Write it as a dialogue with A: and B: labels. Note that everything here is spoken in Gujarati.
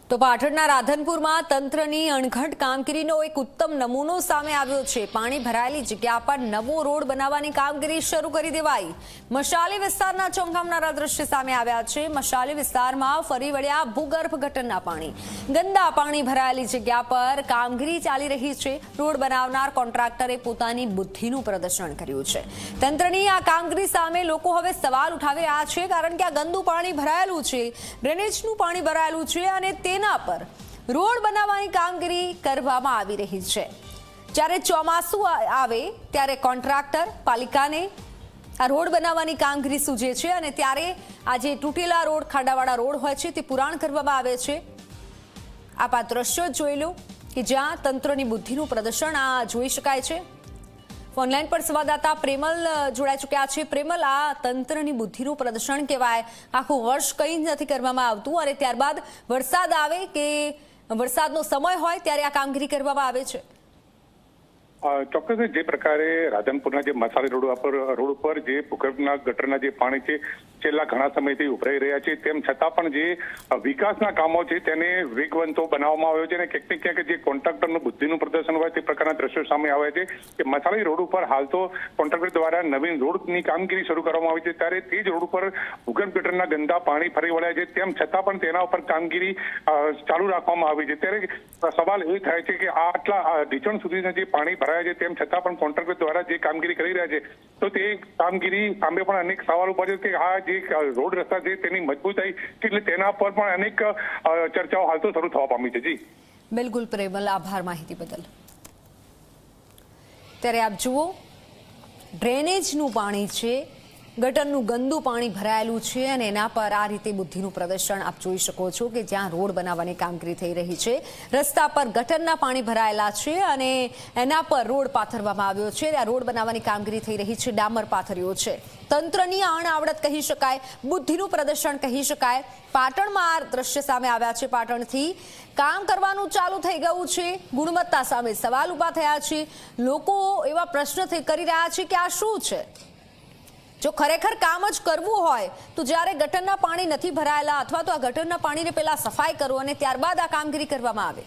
A: તો પાટણના રાધનપુરમાં તંત્રની અણઘડ કામગીરીનો એક ઉત્તમ નમૂનો સામે આવ્યો છે। પાણી ભરાયેલી જગ્યા પર નવો રોડ બનાવવાની કામગીરી શરૂ કરી દેવાઈ। મશાલી વિસ્તારના ચોંકાવનારા દ્રશ્ય સામે આવ્યા છે। મશાલી વિસ્તારમાં ફરી વળ્યા ભૂગર્ભ ગટરના પાણી। ગંદા પાણી ભરાયેલી જગ્યા પર કામગીરી ચાલી રહી છે। રોડ બનાવનાર કોન્ટ્રાક્ટરે પોતાની બુદ્ધિનું પ્રદર્શન કર્યું છે। તંત્રની આ કામગીરી સામે લોકો હવે સવાલ ઉઠાવી રહ્યા છે, કારણ કે આ ગંદુ પાણી ભરાયેલું છે, ડ્રેનેજનું પાણી ભરાયેલું છે અને તેના પર રોડ બનાવવાની કામગીરી કરવામાં આવી રહી છે। જ્યારે ચોમાસું આવે ત્યારે કોન્ટ્રાક્ટર પાલિકાને આ રોડ બનાવવાની કામગીરી સૂચે છે અને ત્યારે આ જે તૂટેલા રોડ, ખાડાવાળા રોડ હોય છે તે પુરાણ કરવામાં આવે છે। આપ આ દ્રશ્યો જોઈ લો કે જ્યાં તંત્રની બુદ્ધિનું પ્રદર્શન આ જોઈ શકાય છે। ઓનલાઈન પર સંવાદદાતા પ્રેમલ જોડાઈ ચૂક્યા છે। પ્રેમલ, આ તંત્રની બુદ્ધિનું પ્રદર્શન કહેવાય। આખું વર્ષ કંઈ નથી કરવામાં આવતું અને ત્યારબાદ વરસાદ આવે કે વરસાદનો સમય હોય ત્યારે આ કામગીરી કરવામાં આવે છે।
B: ચોક્કસ જે પ્રકારે રાધનપુરના જે મસાલી રોડ ઉપર જે ભૂગર્ભના ગટરના જે પાણી છે છેલ્લા ઘણા સમયથી ઉભરાઈ રહ્યા છે, તેમ છતાં પણ જે વિકાસના કામો છે તેને વેગવંતો બનાવવામાં આવ્યો છે અને ક્યાંક ને ક્યાંક જે કોન્ટ્રાક્ટરનું બુદ્ધિનું પ્રદર્શન હોય તે પ્રકારના દ્રશ્યો સામે આવ્યા છે કે મસાલી રોડ ઉપર હાલ તો કોન્ટ્રાક્ટર દ્વારા નવીન રોડની કામગીરી શરૂ કરવામાં આવી છે, ત્યારે તે જ રોડ ઉપર ભૂગર્ભ ગટરના ગંદા પાણી ફરી વળ્યા છે, તેમ છતાં પણ તેના ઉપર કામગીરી ચાલુ રાખવામાં આવી છે। ત્યારે સવાલ એ થાય છે કે આટલા ઢીચણ સુધીના જે પાણી ભરાયા છે તેમ છતાં પણ કોન્ટ્રાક્ટર દ્વારા જે કામગીરી કરી રહ્યા છે, તો તે કામગીરી સામે પણ અનેક સવાલ ઉભા છે કે આ જે રોડ રસ્તા છે તેની મજબૂતાઈ એટલે તેના પર પણ અનેક ચર્ચાઓ હાલ તો શરૂ થવા પામી છે। જી
A: બિલકુલ પ્રેમલ, આભાર માહિતી બદલ। ત્યારે આપ જુઓ, ડ્રેનેજનું પાણી છે, ગટરનું ગંદુ પાણી ભરાયેલું છે અને એના પર આ રીતે બુદ્ધિનું પ્રદર્શન આપ જોઈ શકો છો કે જ્યાં રોડ બનાવવાની કામગીરી થઈ રહી છે, રસ્તા પર ગટરના પાણી ભરાયેલા છે અને એના પર રોડ પાથરવામાં આવ્યો છે। આ રોડ બનાવવાની કામગીરી થઈ રહી છે, ડામર પાથર્યો છે। તંત્રની અણઆવડત કહી શકાય, બુદ્ધિનું પ્રદર્શન કહી શકાય। પાટણમાં આ દ્રશ્ય સામે આવ્યા છે। પાટણથી કામ કરવાનું ચાલુ થઈ ગયું છે, ગુણવત્તા સામે સવાલ ઉભા થયા છે। લોકો એવા પ્રશ્ન કરી રહ્યા છે કે આ શું છે? જો ખરેખર કામ જ કરવું હોય તો જ્યારે ગટરના પાણી નથી ભરાયેલા અથવા તો આ ગટરના પાણીને પહેલા સફાઈ કરો અને ત્યારબાદ આ કામગીરી કરવામાં આવે।